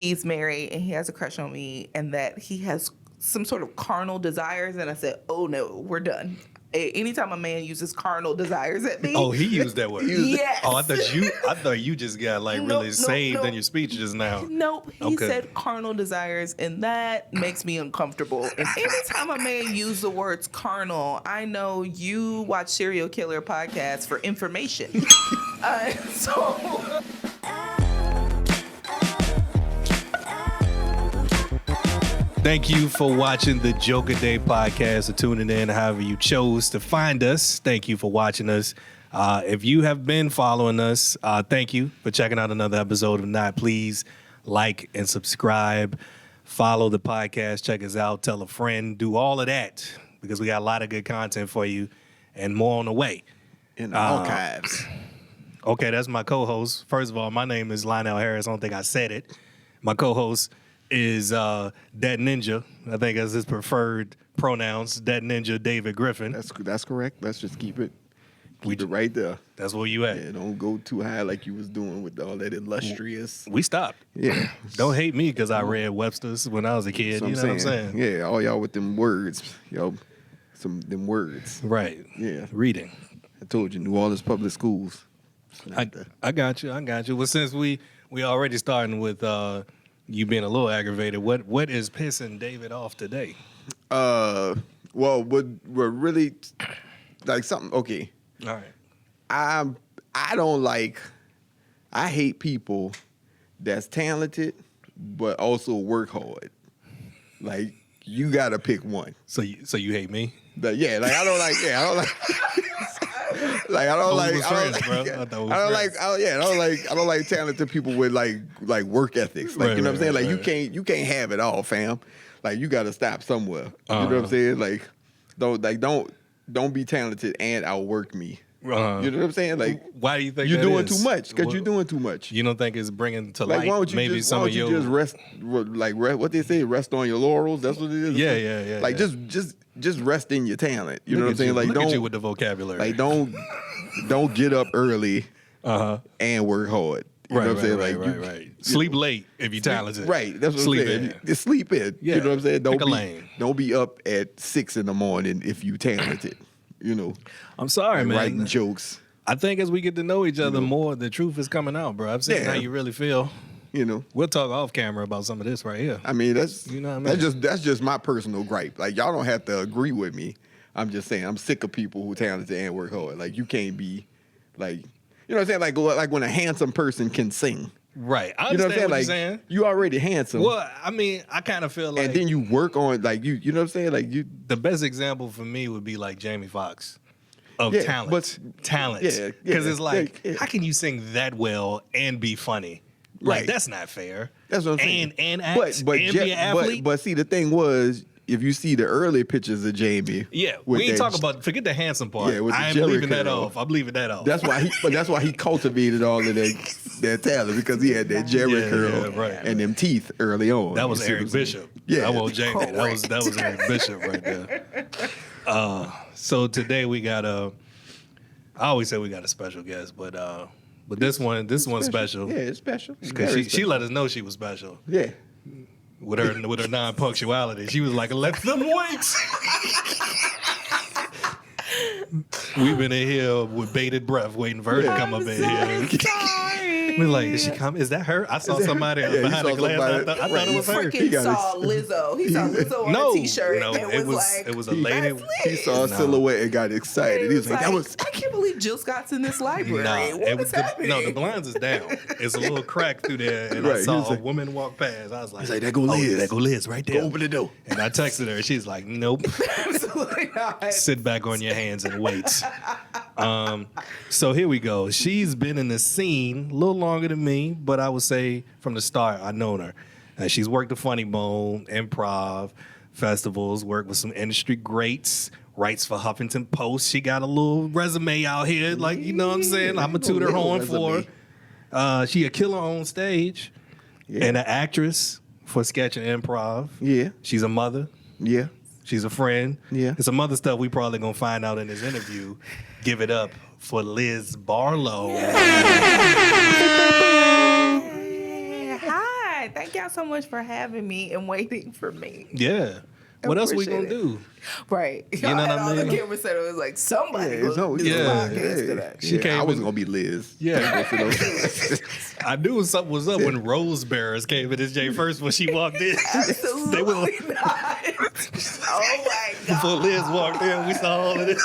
he's married and he has a crush on me and that he has some sort of carnal desires. And I said, oh no, we're done. Anytime a man uses carnal desires at me. Oh, he used that word. Yes. Oh, I thought you just got like really saved in your speech just now. Nope. He said carnal desires, and that makes me uncomfortable. And anytime a man uses the words carnal, I know you watch serial killer podcasts for information. So. Thank you for watching the Jokeaday podcast or tuning in however you chose to find us. Thank you for watching us. If you have been following us, thank you for checking out another episode. If not, please like and subscribe. Follow the podcast. Check us out. Tell a friend. Do all of that because we got a lot of good content for you and more on the way. In the archives. Okay, that's my co-host. First of all, my name is Lionel Harris. I don't think I said it. My co-host is That Ninja. I think that's his preferred pronouns. That Ninja David Griffin. That's correct. Let's just keep it right there. That's where you at. Yeah, don't go too high like you was doing with all that illustrious. We stopped. Yeah. Don't hate me because I read Webster's when I was a kid. You know what I'm saying? Yeah, all y'all with them words. Them words. Right. Yeah. Reading. I told you, New Orleans public schools. I got you. Well, since we already starting with you being a little aggravated, what is pissing David off today? Well, we're really like something. Okay. All right. I hate people that's talented but also work hard. Like you gotta pick one. So you hate me? I don't like talented people with like work ethics. Like you know what I'm saying? Like you can't have it all, fam. Like you gotta stop somewhere. You know what I'm saying? Like don't be talented and outwork me. You know what I'm saying? Like why do you think you're doing too much? Because you're doing too much. You don't think it's bringing to like, light why don't you maybe just, some why of don't you your just rest what they say, rest on your laurels. That's what it is. Yeah. Like just rest in your talent. You know what I'm saying? Like look don't at you with the vocabulary. Like don't get up early and work hard. You know what I'm saying? Right. Sleep late if you're talented. Right. That's what I'm saying. Just sleep in. Yeah. You know what I'm saying? Don't be up at 6 a.m. if you talented. You know. I'm sorry, man. Writing jokes. I think as we get to know each other more, the truth is coming out, bro. I've seen how you really feel. You know. We'll talk off camera about some of this right here. I mean, that's you know what I mean? that's just my personal gripe. Like y'all don't have to agree with me. I'm just saying I'm sick of people who talented and work hard. Like you can't be like you know what I'm saying? Like when a handsome person can sing. Right. I you know understand what you're I'm saying. Like you already handsome. Well, I mean, I kind of feel like and then you work on like you know what I'm saying? Like you the best example for me would be like Jamie Foxx. Of talent. Yeah. Because it's like, how can you sing that well and be funny? Like, that's not fair. That's what I'm saying. And act and be an athlete. But see, the thing was, if you see the early pictures of Jamie. Yeah, we ain't talking about, forget the handsome part. Yeah, with the I'm Jerry leaving that curl. off. I'm leaving that off. That's why he cultivated all of that talent because he had that Jerry curl and them teeth early on. That was Eric Bishop. Yeah. That was Jamie. That was Eric Bishop right there. So today we got I always say we got a special guest, but this one's special. Yeah, it's special. Because she let us know she was special. Yeah. With her non-punctuality. She was like, let them wait. We've been in here with bated breath waiting for her to come up in here. We're like, is she coming? Is that her? I saw somebody behind the glass. I thought it was her. He saw Lizzo. He saw Lizzo on a t-shirt. No, it was a lady. He saw a silhouette and got excited. He was like, I can't believe Jill Scott's in this library. What is happening? The blinds is down. It's a little crack through there, and I saw a woman walk past. I was like, there go Liz. There go Liz right there. Go open the door. And I texted her. She's like, nope. Absolutely not. Sit back on your hands and wait. So here we go. She's been in the scene a little longer than me, but I would say from the start, I've known her. She's worked the Funny Bone, improv, festivals, worked with some industry greats, writes for Huffington Post. She got a little resume out here, like, you know what I'm saying? I'm a toot her horn for her. She a killer on stage and an actress for sketch and improv. Yeah. She's a mother. Yeah. She's a friend. Yeah. And some other stuff we probably going to find out in this interview. Give it up for Liz Barlow. Hi, like, thank y'all so much for having me and waiting for me. Yeah. What else we gonna do? Right. You know what I mean? The camera said it was like somebody Yeah, gonna do this podcast today. She came I was in- gonna be Liz. Yeah. I knew something was up when Rose Bearers came in this J first when she walked in. Absolutely They were not. Oh my God. before Liz walked in, we saw all of this.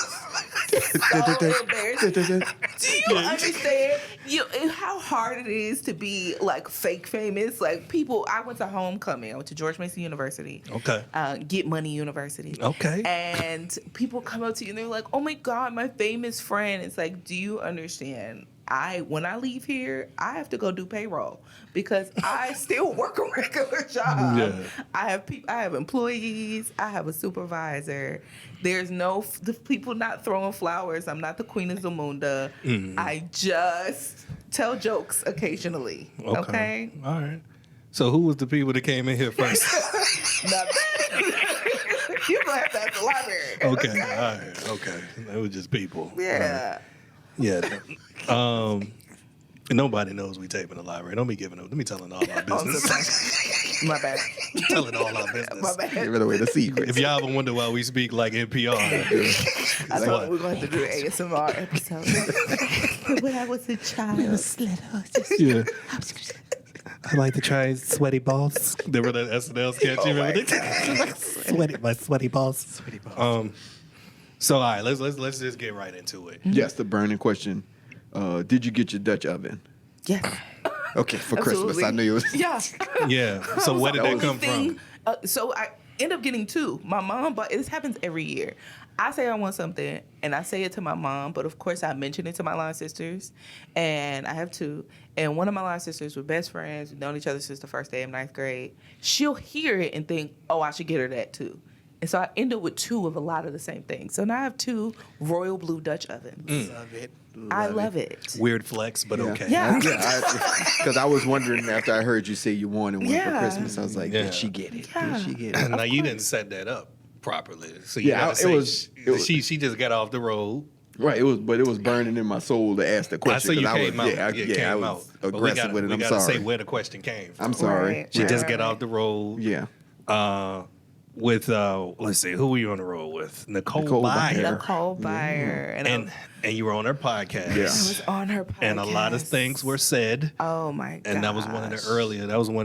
So embarrassing. Do you understand how hard it is to be like fake famous? Like people, I went to homecoming. I went to George Mason University. Okay. Get Money University. Okay. And people come up to you and they're like, "Oh my God, my famous friend." It's like, do you understand? When I leave here, I have to go do payroll because I still work a regular job. Yeah. I have employees. I have a supervisor. There's the people not throwing flowers. I'm not the Queen of Zamunda. I just tell jokes occasionally. Okay? All right. So who was the people that came in here first? Not that. You gonna have to ask the library. Okay. All right. Okay. It was just people. Yeah. Yeah. Nobody knows we tape in the library. Don't be giving up. Don't be telling all our business. My bad. Telling all our business. My bad. Give it away the secret. If y'all ever wonder why we speak like NPR, I thought we were going to do an ASMR episode. When I was a child. yeah. I like to try sweaty balls. They were that SNL sketch. You remember that? My sweaty balls. Sweaty balls. So all right, let's just get right into it. Yes, the burning question. Did you get your Dutch oven? Yes. Okay, for Absolutely. Christmas. I knew you was. Yeah. Yeah. So where did that come from? So I end up getting two. My mom, but this happens every year. I say I want something, and I say it to my mom, but of course I mention it to my line sisters, and I have two. And one of my line sisters were best friends. We've known each other since the first day of 9th grade. She'll hear it and think, oh, I should get her that too. And so I end up with two of a lot of the same things. So now I have two royal blue Dutch ovens. Love it. I love it. Weird flex, but okay. Yeah. Because I was wondering after I heard you say you wanted one for Yeah. Christmas, I was like, Yeah. did she get it? Yeah. Did she get it? Now you didn't set that up properly, so you Yeah, gotta it say was- she just got off the road. Right, it was burning in my soul to ask the I question. saw you 'cause came out. I came was out. But we aggressive gotta, with it. we I'm gotta sorry. say where the question came from. I'm sorry. Right. She Right. just got off the road. Yeah. With let's see, who were you on the road with? Nicole Nicole Byer. Byer. Nicole Byer. And you were on her podcast. Yeah. I was on her podcast. And a lot of things were said. Oh my god! And that was one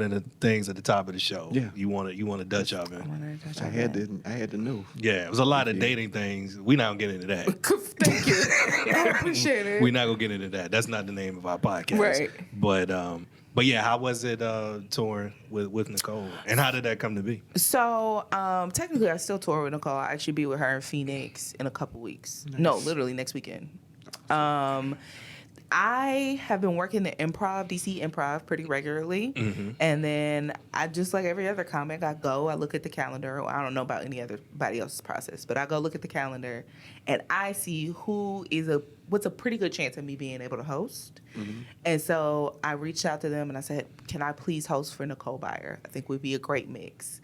of the things at the top of the show. Yeah. You want a Dutch oven. I had to know. Yeah, it was a lot of dating things. We not gonna get into that. Thank you. I appreciate it. We're not gonna get into that. That's not the name of our podcast. Right. But yeah, how was it touring with Nicole? And how did that come to be? So technically, I still tour with Nicole. I actually be with her in Phoenix in a couple weeks. Nice. No, literally next weekend. I have been working the DC Improv pretty regularly. Mm-hmm. And then I, just like every other comic, I look at the calendar. I don't know about anybody else's process, but I go look at the calendar and I see what's a pretty good chance of me being able to host. Mm-hmm. And so I reached out to them and I said, can I please host for Nicole Byer? I think would be a great mix.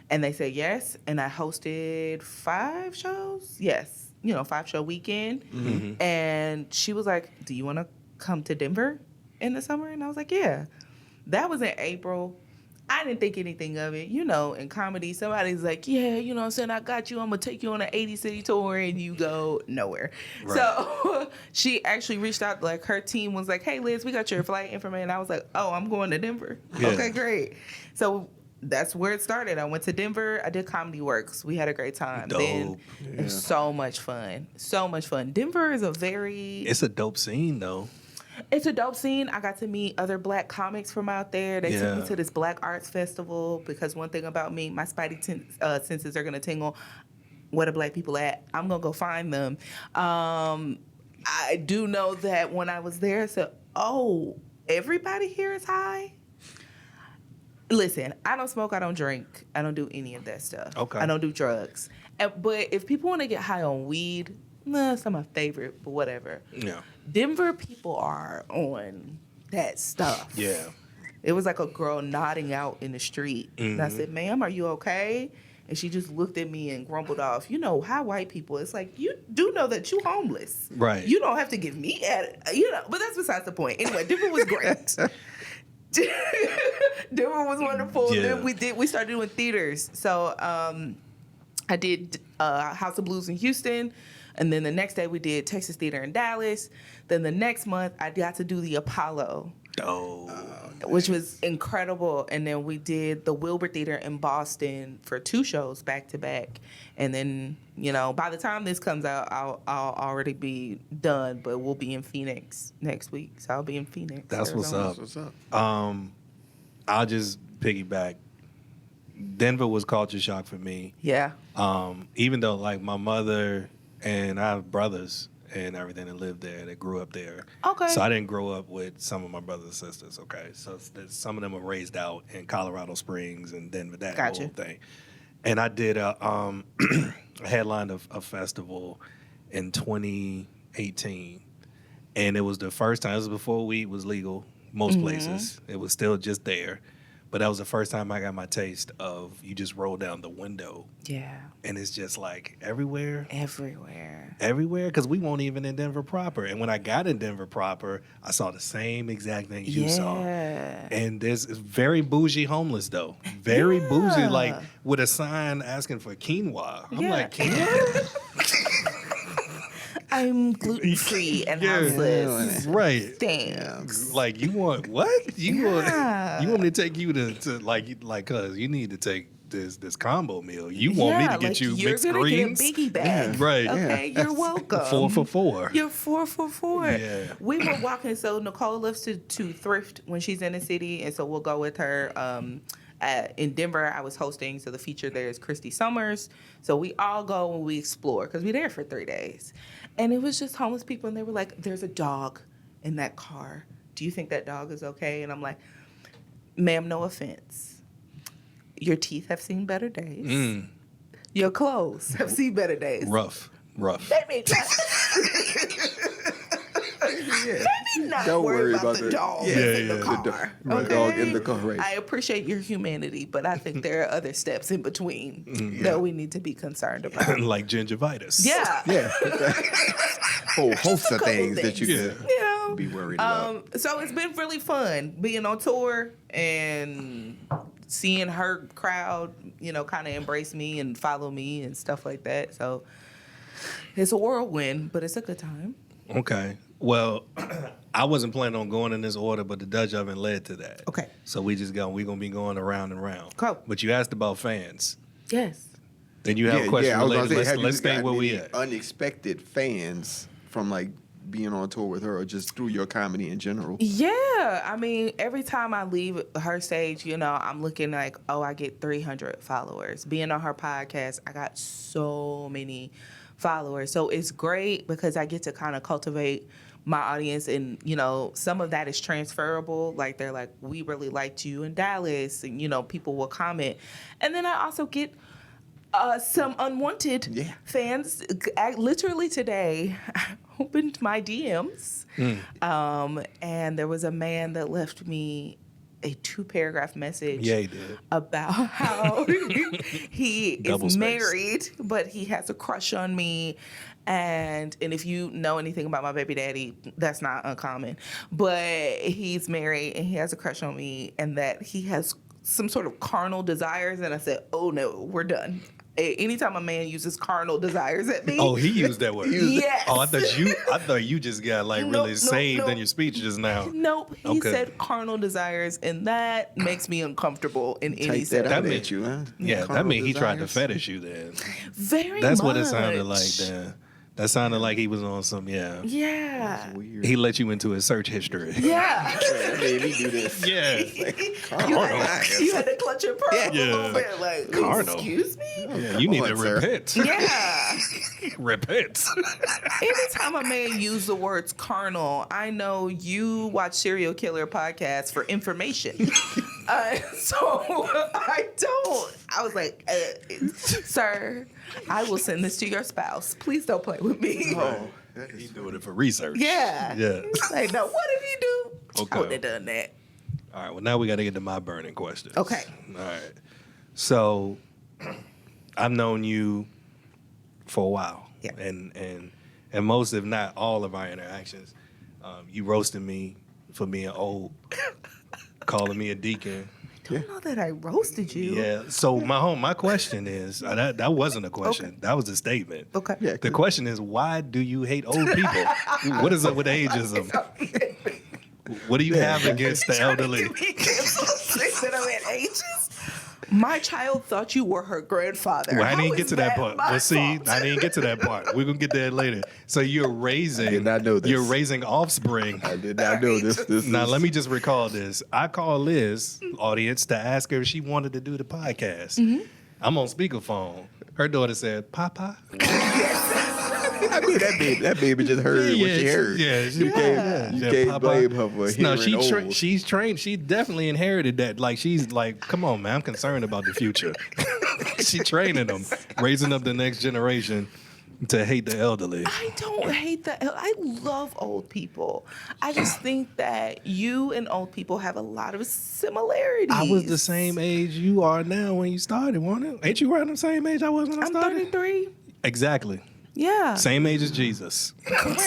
And they said yes. And I hosted 5 shows. Yes. 5-show weekend. Mm-hmm. And she was like, do you want to come to Denver in the summer? And I was like, yeah. That was in April. I didn't think anything of it. In comedy, somebody's like, yeah, what I'm saying, I got you. I'm going to take you on an 80-city tour, and you go nowhere. Right. So she actually reached out, like her team was like, hey, Liz, we got your flight information. And I was like, oh, I'm going to Denver. Yeah. Okay, great. So that's where it started. I went to Denver. I did Comedy Works. We had a great time. Dope. Then it was so much fun. So much fun. Denver is it's a dope scene, though. It's a dope scene. I got to meet other black comics from out there. They took me to this Black Arts Festival because one thing about me, my spidey senses are going to tingle. Where the black people at? I'm going to go find them. I do know that when I was there, I said, oh, everybody here is high? Listen, I don't smoke, I don't drink, I don't do any of that stuff. Okay. I don't do drugs. But if people want to get high on weed, it's not my favorite, but whatever. Yeah. Denver people are on that stuff. Yeah. It was like a girl nodding out in the street. Mm-hmm. And I said, ma'am, are you okay? And she just looked at me and grumbled off. How white people, it's like, you do know that you homeless. Right. You don't have to give me at it. But that's besides the point. Anyway, Denver was great. Denver was wonderful. Yeah. Then we started doing theaters. So I did House of Blues in Houston, and then the next day we did Texas Theater in Dallas. Then the next month I got to do the Apollo. Which was incredible. And then we did the Wilbur Theater in Boston for 2 shows back to back. And then, by the time this comes out, I'll already be done, but we'll be in Phoenix next week. So I'll be in Phoenix. That's what's Arizona. up. What's up? I'll just piggyback. Denver was culture shock for me. Yeah. Even though like my mother and I have brothers and everything that lived there, that grew up there. Okay. So I didn't grow up with some of my brothers and sisters, okay? So some of them were raised out in Colorado Springs and Denver, that Gotcha. whole thing. And I did a headline of a festival in 2018. And it was the first time, this was before weed was legal, most places. It was still just there. But that was the first time I got my taste of you just roll down the window. Yeah. And it's just like everywhere. Everywhere. Because we weren't even in Denver proper. And when I got in Denver proper, I saw the same exact thing you saw. And it's very bougie homeless, though. Very bougie, like with a sign asking for quinoa. I'm like, quinoa? I'm gluten-free and houseless. Right. Thanks. Like, you want what? You want me to take you to like, cuz you need to take this combo meal. You want me to get you mixed greens? You're gonna get a biggie bag. Right. Okay, you're welcome. 4 for 4. You're 4 for 4. Yeah. We were walking, so Nicole loves to thrift when she's in the city, and so we'll go with her. In Denver, I was hosting, so the feature there is Christy Summers. So we all go and we explore because we're there for 3 days. And it was just homeless people, and they were like, there's a dog in that car. Do you think that dog is okay? And I'm like, ma'am, no offense. Your teeth have seen better days. Your clothes have seen better days. Rough. Maybe not Don't worry about the dog in the car. The dog in the car, right. I appreciate your humanity, but I think there are other steps in between that we need to be concerned about. Like gingivitis. Yeah. Yeah. Whole host of Couple things that you things. could be worried about. So it's been really fun being on tour and seeing her crowd, kind of embrace me and follow me and stuff like that. So it's a whirlwind, but it's a good time. Okay. Well, I wasn't planning on going in this order, but the Dutch oven led to that. Okay. So we're gonna be going around and round. Cool. But you asked about fans. Yes. Then you have a question I was related. gonna say, Let's stay where we at. Unexpected fans from like being on tour with her, or just through your comedy in general? Yeah, I mean, every time I leave her stage, I'm looking like, oh, I get 300 followers. Being on her podcast, I got so many followers. So it's great because I get to kind of cultivate my audience, and some of that is transferable. Like they're like, we really liked you in Dallas, and people will comment. And then I also get some unwanted fans. Literally today, I opened my DMs, and there was a man that left me a 2-paragraph message Yeah, he did. about how he Double is space. married, but he has a crush on me. And if you know anything about my baby daddy, that's not uncommon. But he's married and he has a crush on me, and that he has some sort of carnal desires. And I said, oh no, we're done. Anytime a man uses carnal desires at me. Oh, he used that word. Yes. Oh, I thought you just got like really saved in your speech just now. Nope. He Okay. said carnal desires, and that makes me uncomfortable in any Take that setting. out mean- at you, huh? Yeah, Carnal that means he tried to desires. fetish you then. Very That's much. what it sounded like then. That sounded like he was on some, Yeah. Weird. He let you into his search history. Yeah. Yeah, made me do this. Yeah. You had to clutch your pearl a little Yeah. bit. Like, Carnal. excuse me? Yeah, you need on, to sir. repent. Yeah. Repent. Anytime a man use the words carnal, I know you watch Serial Killer podcasts for information. So I don't. I was like, sir, I will send this to your spouse. Please don't play with me. Oh, He's doing it for research. Yeah. Yeah. Like, no, what did he do? Okay. I would have done that. All right. Well, now we got to get to my burning questions. Okay. All right. So, I've known you for a while. Yeah. And most, if not all, of our interactions, you roasted me for being old, calling me a deacon, don't know that I roasted you. Yeah. So my question is that wasn't a question. Okay. That was a statement. Okay. Yeah, The question is, why do you hate old people? What is up with ageism? What do you have against the elderly? That I'm at ages. My child thought you were her grandfather. Well, I How didn't get is to that that part. my Well, see, fault? I didn't get to that part. We're gonna get there later. So you're raising. I did not know this. You're raising offspring. I did not know this. Now let me just recall this. I called Liz, audience, to ask her if she wanted to do the podcast. Mm-hmm. I'm on speakerphone. Her daughter said, "Papa." I mean, that baby just heard what she heard. Yeah, You can't blame her for hearing No, old. she's trained. She definitely inherited that. Like she's like, come on, man, I'm concerned about the future. She training them, raising up the next generation to hate the elderly. I don't hate I love old people. I just think that you and old people have a lot of similarities. I was the same age you are now when you started, wasn't it? Ain't you around the same age I was when I I'm started? 33. Exactly. Yeah. Same age as Jesus. Correct.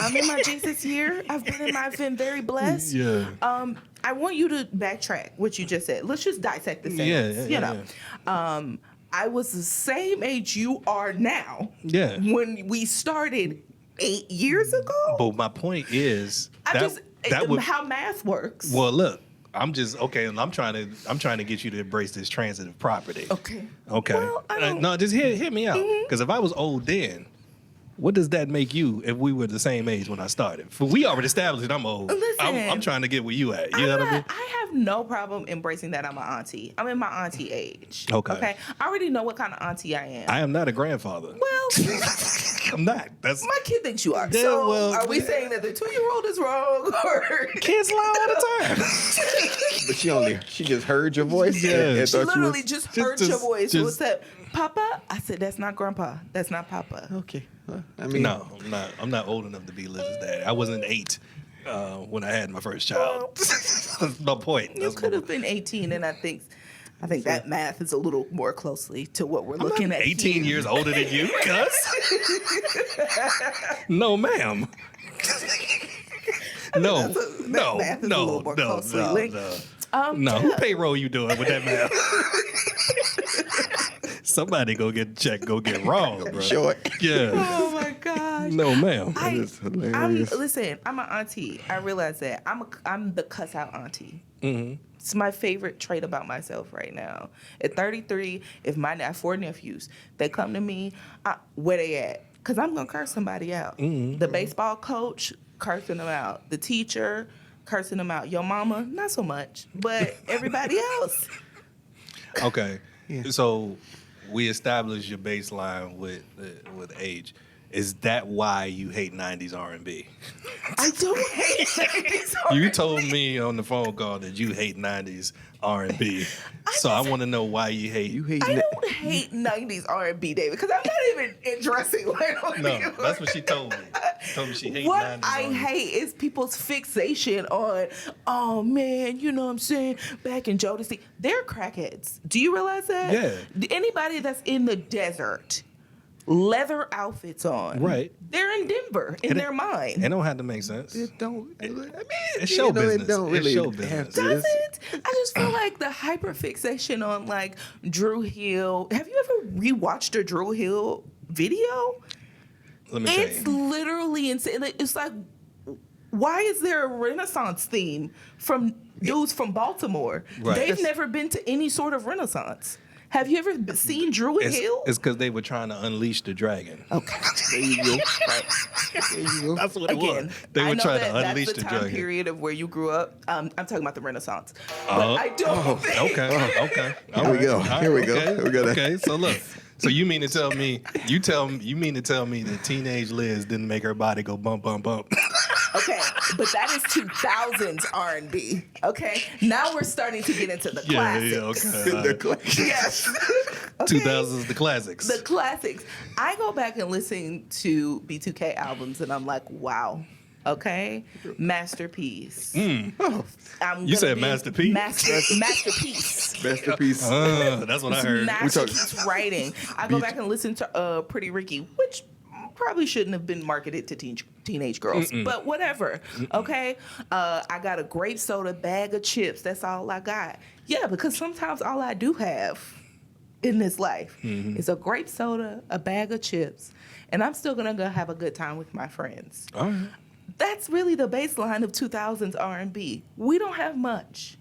I'm in my Jesus year. I've been very blessed. Yeah. I want you to backtrack what you just said. Let's just dissect the sentence. Yeah. I was the same age you are now. Yeah. When we started 8 years ago. But my point is How math works. Well, look, I'm trying to get you to embrace this transitive property. Okay. Okay. Well, I don't- No, just hear me out. Because if I was old then, what does that make you if we were the same age when I started? For we already established I'm old. Listen, I'm trying to get where you at. You know what I mean? I have no problem embracing that I'm an auntie. I'm in my auntie age. Okay. I already know what kind of auntie I am. I am not a grandfather. Well, I'm not. That's my kid thinks you are. Yeah, So well, are we saying that the 2-year-old is wrong or kids lie all the time. But she just heard your voice. Yeah. and she thought you literally was, just heard your voice. just- What's that? Papa? I said, that's not grandpa. That's not Papa. okay. Well, I mean, No, I'm not old enough to be Liz's dad. I wasn't 8 when I had my first child. That's my point. You That's could my have been 18, and I think that math is a little more closely to what we're looking at. 18 here. years older than you, cuz? No, ma'am. No, no, math is a no, little more no, closely no, linked. no. Who payroll you doing with that math? Somebody go get check, go get wrong, bro. short. Yeah. Oh my gosh. No, ma'am. That is hilarious. Listen, I'm an auntie. I realize that. I'm the cuss out auntie. Mm-hmm. It's my favorite trait about myself right now. At 33, if I have 4 nephews, they come to me, where they at? Because I'm going to curse somebody out. Mm-hmm. The baseball coach, cursing them out. The teacher, cursing them out. Your mama, not so much. But everybody else. Okay. So we established your baseline with age. Is that why you hate 90s R&B? I don't hate 90s R&B. You told me on the phone call that you hate 90s R&B. So I want to know why you hate. I don't hate 90s R&B, David, because I'm not even addressing what No, that's what she told me. She told me she hates 90s What I R&B. hate is people's fixation on, oh man, you know what I'm saying? Back in Jokeaday, they're crackheads. Do you realize that? Yeah. Anybody that's in the desert, leather outfits on, Right. they're in Denver in their mind. It don't have to make sense. It don't. I mean, It's show business. It don't It's really show have business. to. Does it? I just feel like the hyperfixation on like Drew Hill. Have you ever rewatched a Drew Hill video? Let me tell It's you. literally insane. It's like, why is there a Renaissance theme from dudes from Baltimore? Right. They've never been to any sort of Renaissance. Have you ever seen Drew Hill? It's because they were trying to unleash the dragon. Okay. There you go. Right. There you go. That's what it Again, was. They I were know trying that to unleash that's the the time dragon. period of where you grew up. I'm talking about the Renaissance. Uh-huh. But I don't think... Okay. Here we go. Here we go. Okay. We gotta- Okay. So look. So you mean to tell me that teenage Liz didn't make her body go bump bump bump? Okay, but that is 2000s R&B. Okay, now we're starting to get into the classics. Okay. The class. Yes. Okay. 2000s, the classics. The classics. I go back and listen to B2K albums, and I'm like, wow. Okay, masterpiece. You said masterpiece? Masterpiece. Masterpiece. That's what I heard. Masterpiece writing. I go back and listen to Pretty Ricky, which probably shouldn't have been marketed to teenage girls, but whatever. Okay, I got a grape soda, bag of chips. That's all I got. Yeah, because sometimes all I do have in this life is a grape soda, a bag of chips, and I'm still gonna go have a good time with my friends. All right. That's really the baseline of 2000s R&B. We don't have much.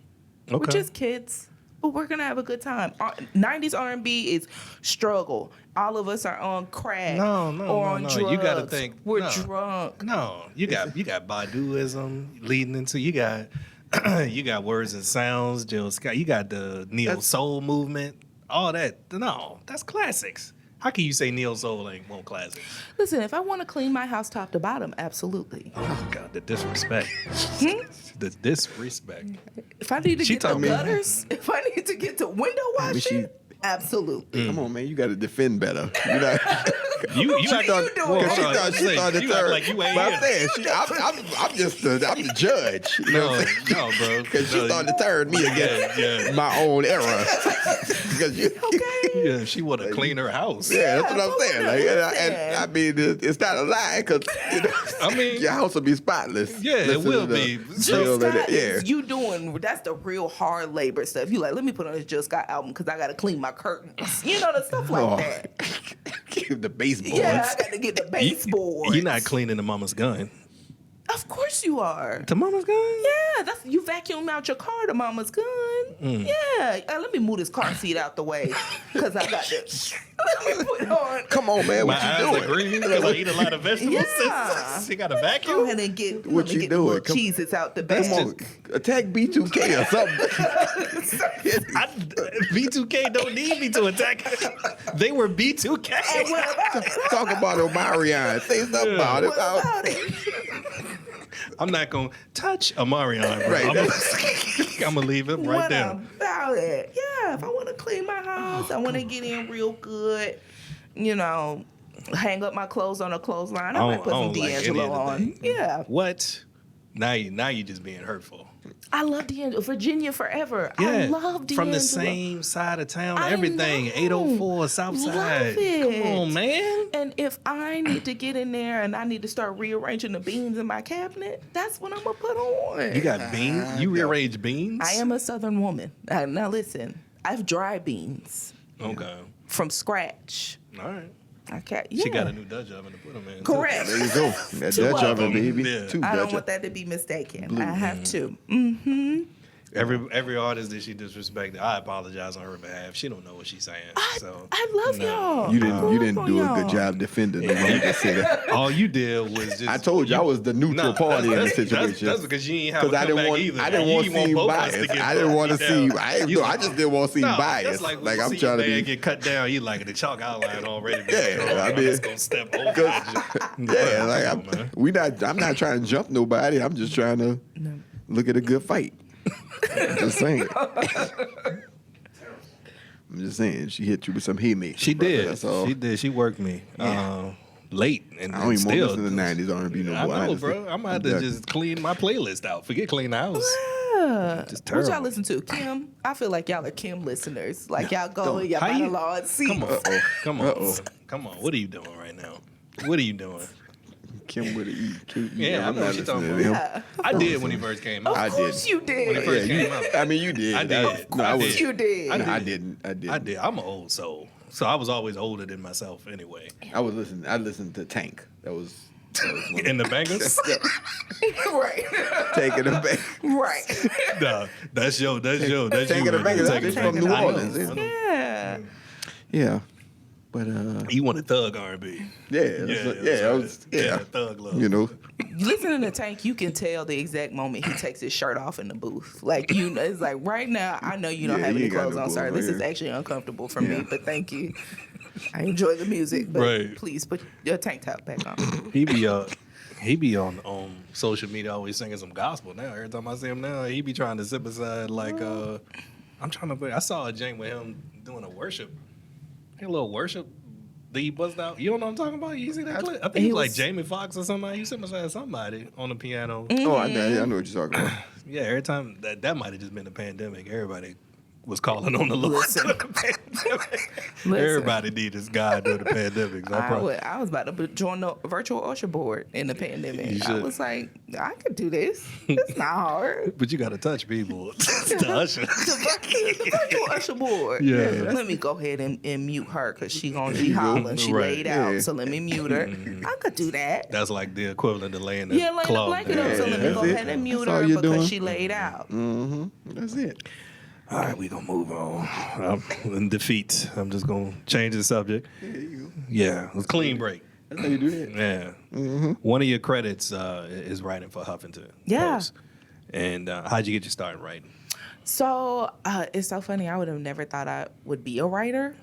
We're Okay. just kids, but we're gonna have a good time. 90s R&B is struggle. All of us are on crack or on drugs. You got to think. We're drunk. No, you got Baduism leading into. You got you got Words and Sounds, Jill Scott. You got the neo soul movement. All that. No, that's classics. How can you say neo soul ain't one classics? Listen, if I want to clean my house top to bottom, absolutely. Oh God, the disrespect. The disrespect. If I need to get to told me- gutters, if I need to get to window washing, absolutely. Come on, man, you got to defend better. You know, You What act are like you doing? she thought the you act third. like you ain't But I'm here. saying, I'm just the judge. You know No, what I'm saying? no, bro. Because she No, started to turn me against yeah. my own era. Because you, Yeah, she want to clean her house. yeah, that's what I'm but saying. what Like, I'm and saying. I mean, it's not a lie because I mean- your house will be spotless. Yeah, it Listen to will the be. Jill Jill and Scott, the- yeah. you doing, that's the real hard labor stuff. You like, let me put on this Jill Scott album because I got to clean my curtains. You know, the stuff like Oh. that. Give the baseboards. Yeah, I got to get the baseboards. You're not cleaning the mama's gun. Of course you are. The mama's gun? Yeah, that's you vacuum out your car to mama's gun. Mm. Yeah, let me move this car seat out the way because I got to. Let me put on. Come on, man. My What you eyes doing? are green because I eat a lot of vegetables. Yeah. She got a Go vacuum? ahead and get. What let me you get doing? the little Come- cheeses out the back. Come on, attack B2K or something. B2K don't need me to attack. They were And B2K. what about it? Talk about Omarion. Say something about it. What about it? I'm not going to touch Amarion. Bro. Right. I'm going to leave him right What there. about it? Yeah, if I want to clean my house, I want to get in real good. You know, hang up my clothes on a clothesline. I might put some like any D'Angelo of the on. things. Yeah, What? Now you just being hurtful. I love D'Angelo. Virginia forever. Yeah. I love D'Angelo. From the same side of town, I everything. know. 804 South Side. Love it. Come on, man. And if I need to get in there and I need to start rearranging the beans in my cabinet, that's what I'm gonna put on. You got beans? You rearrange beans? I am a Southern woman. Now listen, I've dried beans Okay. from scratch. All right. I can't. She got yeah. a new Dutch oven to put them in. too. Correct. There you go. That Two Dutch of oven, them. baby. Yeah. Two I don't Dutch want that to be mistaken. I have to. Mm-hmm. Every artist that she disrespected, I apologize on her behalf. She don't know what she's saying. So I love y'all. You I grew didn't up do on a good y'all. job defending them. Let me just say that. all you did was just. I told you I was the neutral party in the situation. That's because you ain't have a Because I didn't comeback want, either. I didn't You want to want seem both of us biased. get I didn't want to beat seem. down. I just didn't want to seem No, biased. That's like, Like when I'm you see trying a to man be. get cut down. You like the chalk outline already. Yeah, I I'm mean- just gonna step over. Yeah, like I'm not trying to jump nobody. I'm just trying to look at a good fight. Just saying. I'm just saying. She hit you with some haymakers. She brother, did. That's all. She did. She worked me late and I don't even want to still. listen to '90s R&B no more. I know, honestly. bro. I'm about to just clean my playlist out. Forget clean the house. Yeah. Just What y'all terrible. listen to? Kim? I feel like y'all are Kim listeners. Like y'all go and y'all How buy you- the law and see. Come on. Come on. Uh-oh. Come on. What are you doing right now? What are you doing? Kim with an E. Kim, Yeah, I know I'm not what you're talking listening to about. him. Yeah. I did when he first came out. I Of course did. you When did. he first Yeah, came out. I mean, you did. I did. No, I I was. did. You did. I No, I did. didn't. I didn't. I did. I'm an old soul. So I was always older than myself anyway. I was listening. I listened to Tank. That was one In the bangers? right. taking it back. Right. Nah, that's you. Taking you. it back. right there. That's Take from it New back. Orleans. I know. Yeah. Yeah, but You want a thug R&B. yeah, I was, yeah. thug love. You know, Listening to Tank, you can tell the exact moment he takes his shirt off in the booth. Like you know, it's like right now. I know you don't Yeah, have you any ain't got clothes no on, clothes sir. on This is here. actually uncomfortable for Yeah. me, but thank you. I enjoy the music, but Right. please put your tank top back on. He be on social media always singing some gospel now. Every time I see him now, he be trying to zip aside like I'm trying to. I saw a jank with him doing a worship, a little worship. He buzzed out. You don't know what I'm talking about? You see that clip? I think He he was like was- Jamie Foxx or somebody. You sit beside somebody on the piano. oh, I know what you're talking about. Yeah, every time that might have just been the pandemic. Everybody was calling on the Lord. Listen. Everybody needed this guy during the pandemic. I was about to join the virtual usher board in the pandemic. I was like, I could do this. It's not hard. But you got to touch people to usher. The virtual usher board. Yeah. Let me go ahead and mute her because she gonna be hollering. She laid out, so let me mute her. I could do that. That's like the equivalent of laying the laying the cloth. blanket up. So let me go ahead and mute her because she laid out. That's it. All right, we gonna move on. I'm in defeat. I'm just gonna change the subject. There you go. Yeah, it was a clean break. That's how you do that. Yeah. One of your credits is writing for Huffington Post. And how'd you get your start in writing? So it's so funny. I would have never thought I would be a writer.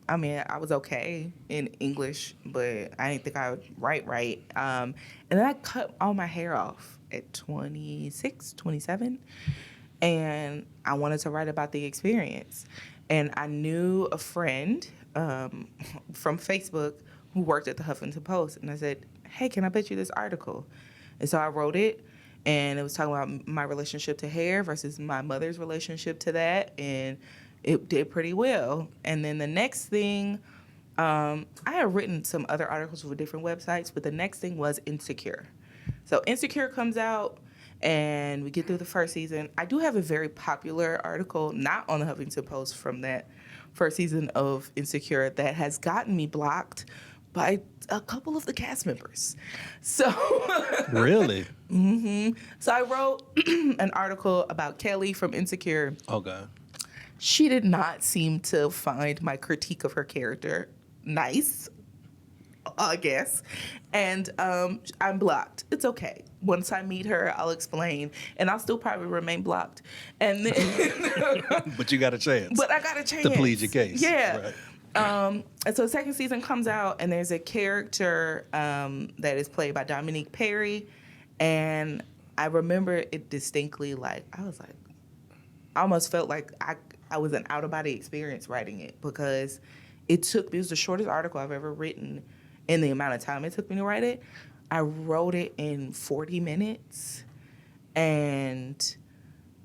I mean, I was okay in English, but I didn't think I would write right. And then I cut all my hair off at 26, 27. And I wanted to write about the experience. And I knew a friend from Facebook who worked at the Huffington Post. And I said, hey, can I bet you this article? And so I wrote it. And it was talking about my relationship to hair versus my mother's relationship to that. And it did pretty well. And then the next thing, I had written some other articles for different websites, but the next thing was Insecure. So Insecure comes out. And we get through the first season. I do have a very popular article, not on the Huffington Post, from that first season of Insecure that has gotten me blocked by a couple of the cast members. So Really? So I wrote an article about Kelly from Insecure. Okay. She did not seem to find my critique of her character nice, I guess. And I'm blocked. It's okay. Once I meet her, I'll explain. And I'll still probably remain blocked. And then But you got a chance. But I got a chance. To plead your case. Yeah. Right. And so the second season comes out, and there's a character that is played by Dominique Perry. And I remember it distinctly, I almost felt like I was an out-of-body experience writing it, because it was the shortest article I've ever written in the amount of time it took me to write it. I wrote it in 40 minutes and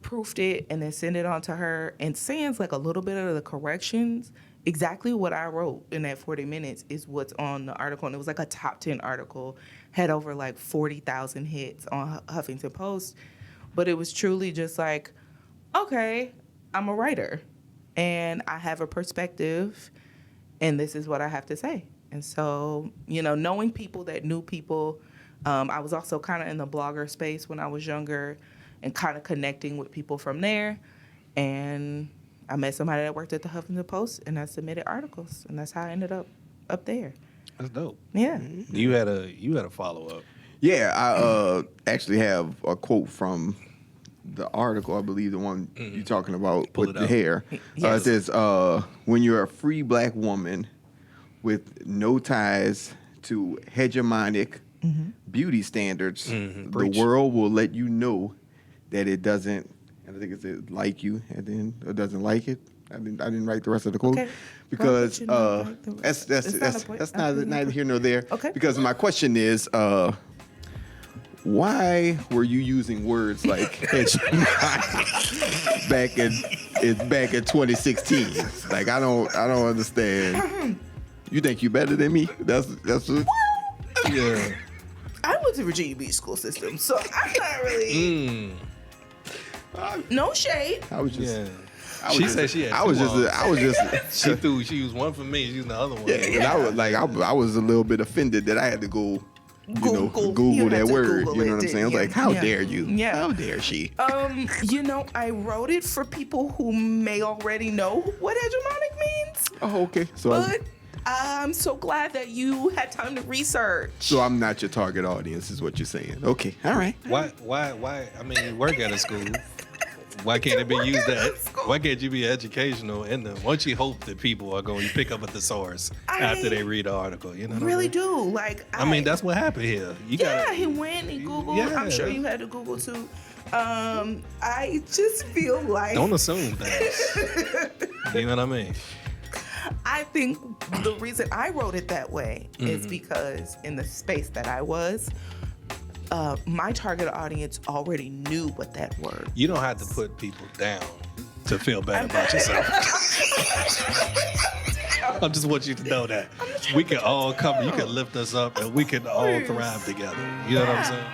proofed it and then sent it on to her. And sans a little bit of the corrections, exactly what I wrote in that 40 minutes is what's on the article. And it was a top 10 article, had over 40,000 hits on Huffington Post. But it was truly just okay, I'm a writer and I have a perspective and this is what I have to say. And so, knowing people that knew people, I was also kind of in the blogger space when I was younger and kind of connecting with people from there. And I met somebody that worked at the Huffington Post, and I submitted articles, and that's how I ended up there. That's dope. Yeah. You had a follow-up. Yeah, I actually have a quote from the article, I believe the one you're talking about with the hair. Yes. It says, when you're a free black woman with no ties to hegemonic beauty standards, the world will let you know that it doesn't, and I think it said like you, and then it doesn't like it. I didn't write the rest of the quote because that's neither here nor there. Okay. Because my question is, why were you using words like hegemonic back in 2016? I don't understand. You think you better than me? That's what, Yeah. I went to Virginia Beach school system, so I'm not really. No shade. I was just. Yeah. She said she had. I was just. She used one for me. She used the other one. Yeah, and I was a little bit offended that I had to go. Google that word. Google you know what I'm saying? I was like, how dare you? Yeah. How dare she? I wrote it for people who may already know what hegemonic means. Oh, okay. But I'm so glad that you had time to research. So I'm not your target audience, is what you're saying. Okay. All right. Why? I mean, you work at a school. Why can't it be used that? Why can't you be educational in them? Why don't you hope that people are going to pick up a thesaurus after they read the article? You know what really I mean? do. I mean, that's what happened here. He went and Googled. Yeah. I'm sure you had to Google too. I just feel like Don't assume things. You know what I mean? I think the reason I wrote it that way is because in the space that I was, my target audience already knew what that word You don't have to put people down to feel better about yourself. I just want you to know that we can all come. You can lift us up, and we can all thrive together. You know what I'm saying?